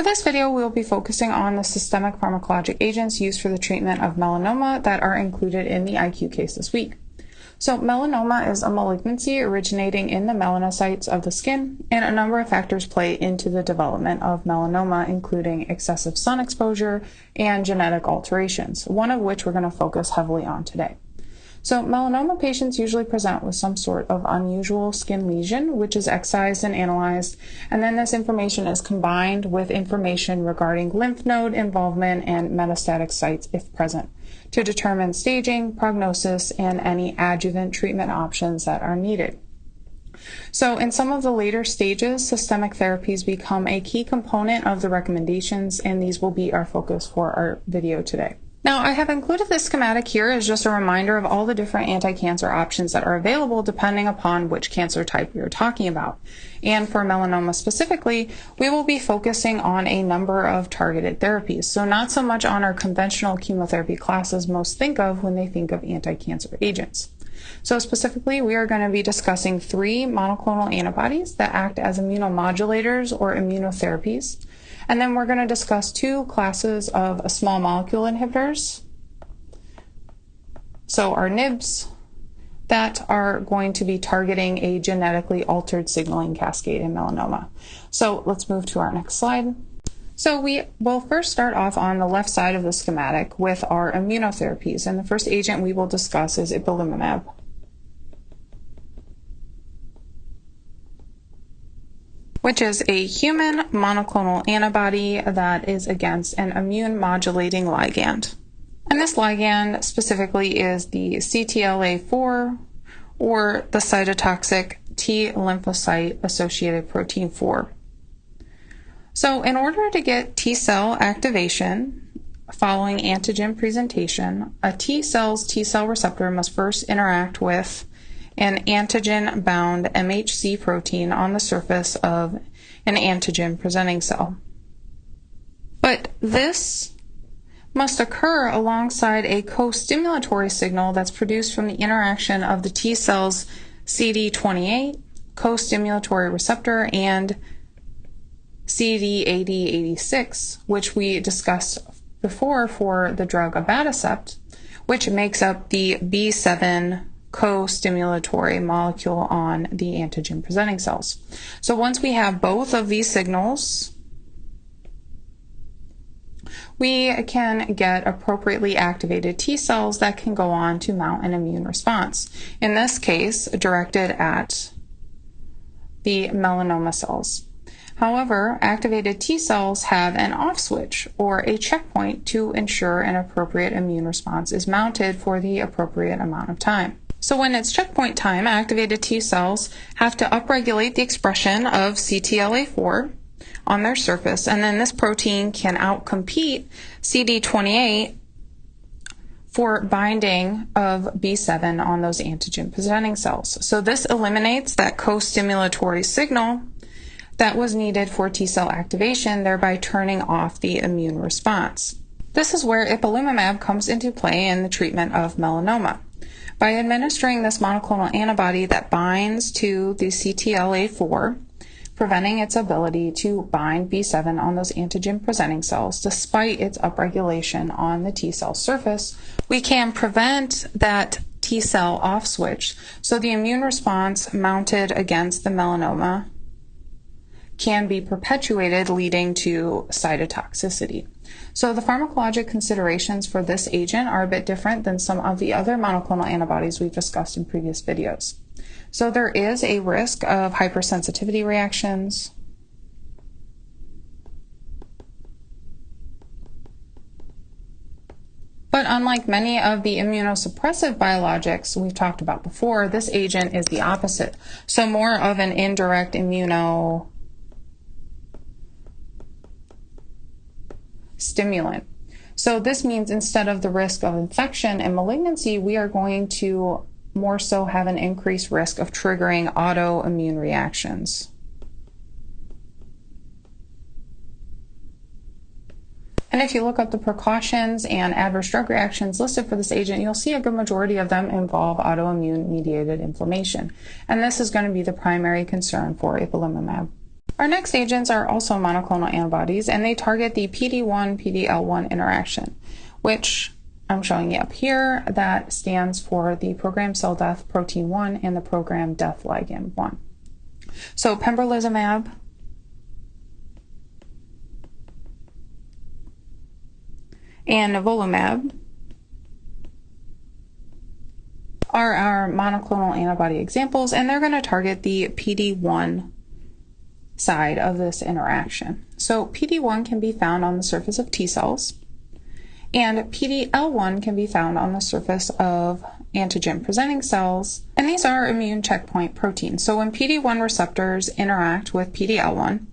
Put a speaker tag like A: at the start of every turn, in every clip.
A: For this video, we will be focusing on the systemic pharmacologic agents used for the treatment of melanoma that are included in the IQ case this week. So melanoma is a malignancy originating in the melanocytes of the skin, and a number of factors play into the development of melanoma, including excessive sun exposure and genetic alterations, one of which we're going to focus heavily on today. So melanoma patients usually present with some sort of unusual skin lesion, which is excised and analyzed, and then this information is combined with information regarding lymph node involvement and metastatic sites if present, to determine staging, prognosis, and any adjuvant treatment options that are needed. So in some of the later stages, systemic therapies become a key component of the recommendations, and these will be our focus for our video today. Now, I have included this schematic here as just a reminder of all the different anti-cancer options that are available depending upon which cancer type we are talking about. And for melanoma specifically, we will be focusing on a number of targeted therapies. So not so much on our conventional chemotherapy classes most think of when they think of anti-cancer agents. So specifically, we are going to be discussing 3 monoclonal antibodies that act as immunomodulators or immunotherapies. And then we're going to discuss 2 classes of small molecule inhibitors, so our NIBs, that are going to be targeting a genetically altered signaling cascade in melanoma. So let's move to our next slide. So we will first start off on the left side of the schematic with our immunotherapies, and the first agent we will discuss is ipilimumab. Which is a human monoclonal antibody that is against an immune modulating ligand. And this ligand specifically is the CTLA4 or the cytotoxic T lymphocyte associated protein 4. So in order to get T cell activation following antigen presentation, a T cell's T cell receptor must first interact with an antigen-bound MHC protein on the surface of an antigen-presenting cell. But this must occur alongside a co-stimulatory signal that's produced from the interaction of the T cell's CD28 co-stimulatory receptor and CD8086, which we discussed before for the drug abatacept, which makes up the B7 co-stimulatory molecule on the antigen presenting cells. So once we have both of these signals, we can get appropriately activated T cells that can go on to mount an immune response, in this case directed at the melanoma cells. However, activated T cells have an off switch or a checkpoint to ensure an appropriate immune response is mounted for the appropriate amount of time. So when it's checkpoint time, activated T cells have to upregulate the expression of CTLA4 on their surface, and then this protein can outcompete CD28 for binding of B7 on those antigen-presenting cells. So this eliminates that co-stimulatory signal that was needed for T cell activation, thereby turning off the immune response. This is where ipilimumab comes into play in the treatment of melanoma. By administering this monoclonal antibody that binds to the CTLA4, preventing its ability to bind B7 on those antigen-presenting cells despite its upregulation on the T cell surface, we can prevent that T cell off switch, so the immune response mounted against the melanoma can be perpetuated, leading to cytotoxicity. So the pharmacologic considerations for this agent are a bit different than some of the other monoclonal antibodies we've discussed in previous videos. So there is a risk of hypersensitivity reactions, but unlike many of the immunosuppressive biologics we've talked about before, this agent is the opposite. So more of an indirect immunostimulant. So this means instead of the risk of infection and malignancy, we are going to more so have an increased risk of triggering autoimmune reactions. And if you look up the precautions and adverse drug reactions listed for this agent, you'll see a good majority of them involve autoimmune mediated inflammation. And this is going to be the primary concern for ipilimumab. Our next agents are also monoclonal antibodies, and they target the PD-1-PD-L1 interaction, which I'm showing you up here. That stands for the programmed cell death protein 1 and the programmed death ligand 1. So pembrolizumab and nivolumab are our monoclonal antibody examples, and they're going to target the PD-1 side of this interaction. So PD-1 can be found on the surface of T cells, and PD-L1 can be found on the surface of antigen-presenting cells, and these are immune checkpoint proteins. So when PD-1 receptors interact with PD-L1,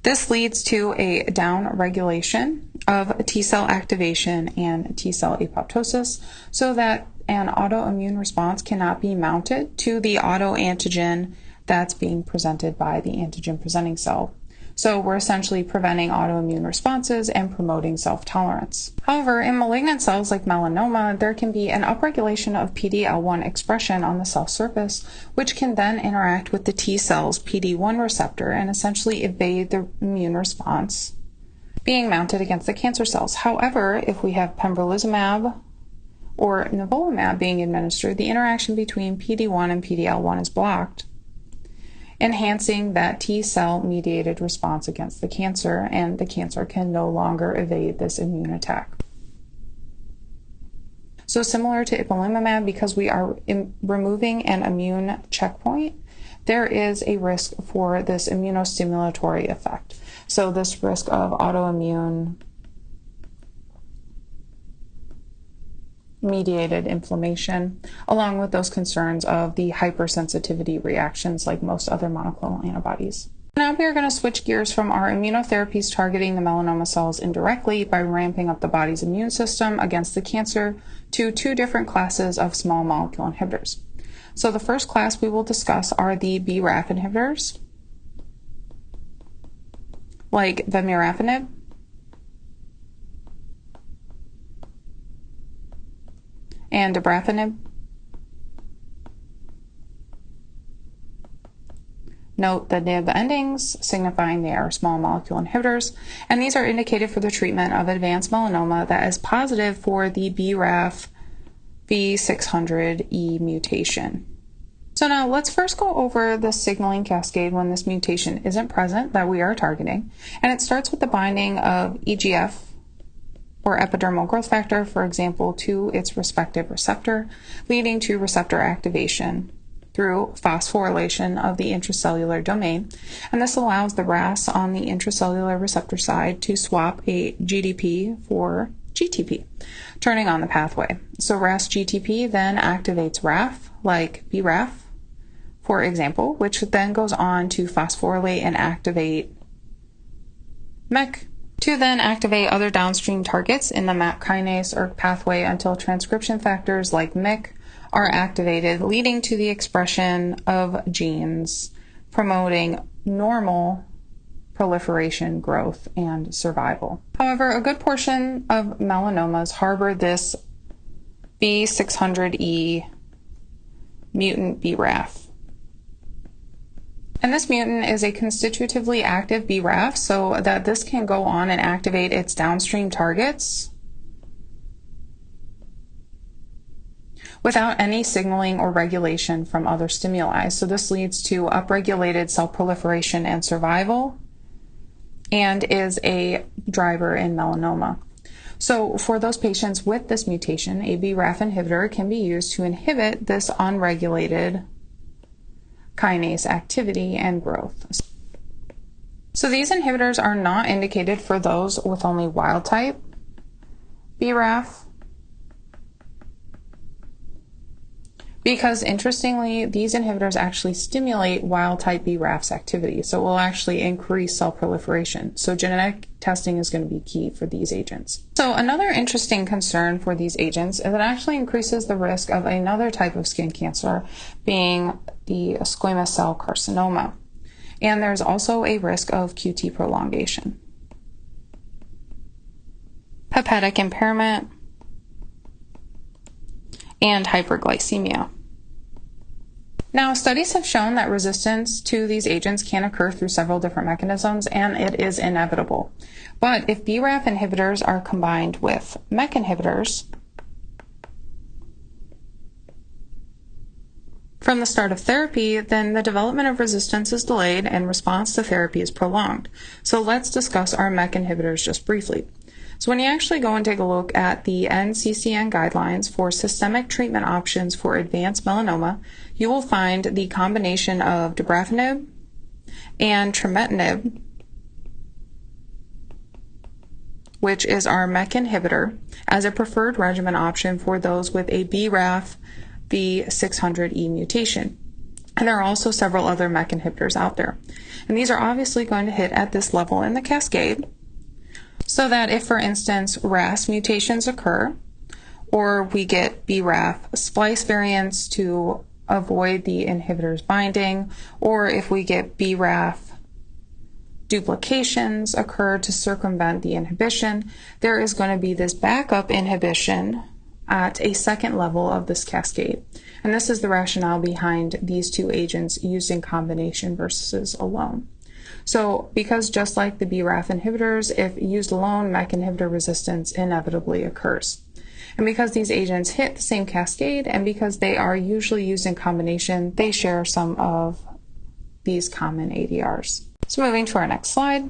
A: this leads to a downregulation of T cell activation and T cell apoptosis, so that an autoimmune response cannot be mounted to the autoantigen that's being presented by the antigen-presenting cell. So we're essentially preventing autoimmune responses and promoting self-tolerance. However, in malignant cells like melanoma, there can be an upregulation of PD-L1 expression on the cell surface, which can then interact with the T cell's PD-1 receptor and essentially evade the immune response being mounted against the cancer cells. However, if we have pembrolizumab or nivolumab being administered, the interaction between PD-1 and PD-L1 is blocked, enhancing that T cell mediated response against the cancer, and the cancer can no longer evade this immune attack. So similar to ipilimumab, because we are removing an immune checkpoint, there is a risk for this immunostimulatory effect. So this risk of autoimmune mediated inflammation, along with those concerns of the hypersensitivity reactions like most other monoclonal antibodies. Now we are going to switch gears from our immunotherapies targeting the melanoma cells indirectly by ramping up the body's immune system against the cancer to two different classes of small molecule inhibitors. So the first class we will discuss are the BRAF inhibitors, like vemurafenib, and dabrafenib. Note the nib endings, signifying they are small molecule inhibitors, and these are indicated for the treatment of advanced melanoma that is positive for the BRAF V600E mutation. So now let's first go over the signaling cascade when this mutation isn't present that we are targeting, and it starts with the binding of EGF or epidermal growth factor, for example, to its respective receptor, leading to receptor activation through phosphorylation of the intracellular domain. And this allows the RAS on the intracellular receptor side to swap a GDP for GTP, turning on the pathway. So RAS GTP then activates RAF, like BRAF, for example, which then goes on to phosphorylate and activate MEK, to then activate other downstream targets in the MAP kinase or pathway until transcription factors like MYC are activated, leading to the expression of genes promoting normal proliferation, growth, and survival. However, a good portion of melanomas harbor this V600E mutant BRAF. And this mutant is a constitutively active BRAF, so that this can go on and activate its downstream targets without any signaling or regulation from other stimuli. So this leads to upregulated cell proliferation and survival, and is a driver in melanoma. So for those patients with this mutation, a BRAF inhibitor can be used to inhibit this unregulated kinase activity and growth. So these inhibitors are not indicated for those with only wild type BRAF, because interestingly, these inhibitors actually stimulate wild type BRAF's activity, so it will actually increase cell proliferation. So genetic testing is going to be key for these agents. So another interesting concern for these agents is it actually increases the risk of another type of skin cancer, being the squamous cell carcinoma. And there's also a risk of QT prolongation, hepatic impairment, and hyperglycemia. Now, studies have shown that resistance to these agents can occur through several different mechanisms, and it is inevitable. But if BRAF inhibitors are combined with MEK inhibitors from the start of therapy, then the development of resistance is delayed and response to therapy is prolonged. So let's discuss our MEK inhibitors just briefly. So when you actually go and take a look at the NCCN guidelines for systemic treatment options for advanced melanoma, you will find the combination of dabrafenib and trametinib, which is our MEK inhibitor, as a preferred regimen option for those with a BRAF V600E mutation. And there are also several other MEK inhibitors out there. And these are obviously going to hit at this level in the cascade, so that if, for instance, RAS mutations occur, or we get BRAF splice variants to avoid the inhibitor's binding, or if we get BRAF duplications occur to circumvent the inhibition, there is going to be this backup inhibition at a second level of this cascade. And this is the rationale behind these two agents used in combination versus alone. So because just like the BRAF inhibitors, if used alone, MEK inhibitor resistance inevitably occurs. And because these agents hit the same cascade, and because they are usually used in combination, they share some of these common ADRs. So moving to our next slide.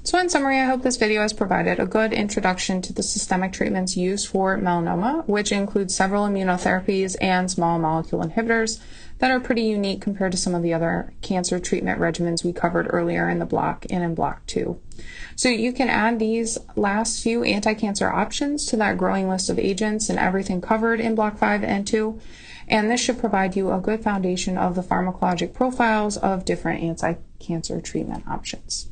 A: So in summary, I hope this video has provided a good introduction to the systemic treatments used for melanoma, which includes several immunotherapies and small molecule inhibitors that are pretty unique compared to some of the other cancer treatment regimens we covered earlier in the block and in block 2. So you can add these last few anti-cancer options to that growing list of agents and everything covered in block 5 and 2, and this should provide you a good foundation of the pharmacologic profiles of different anti-cancer treatment options.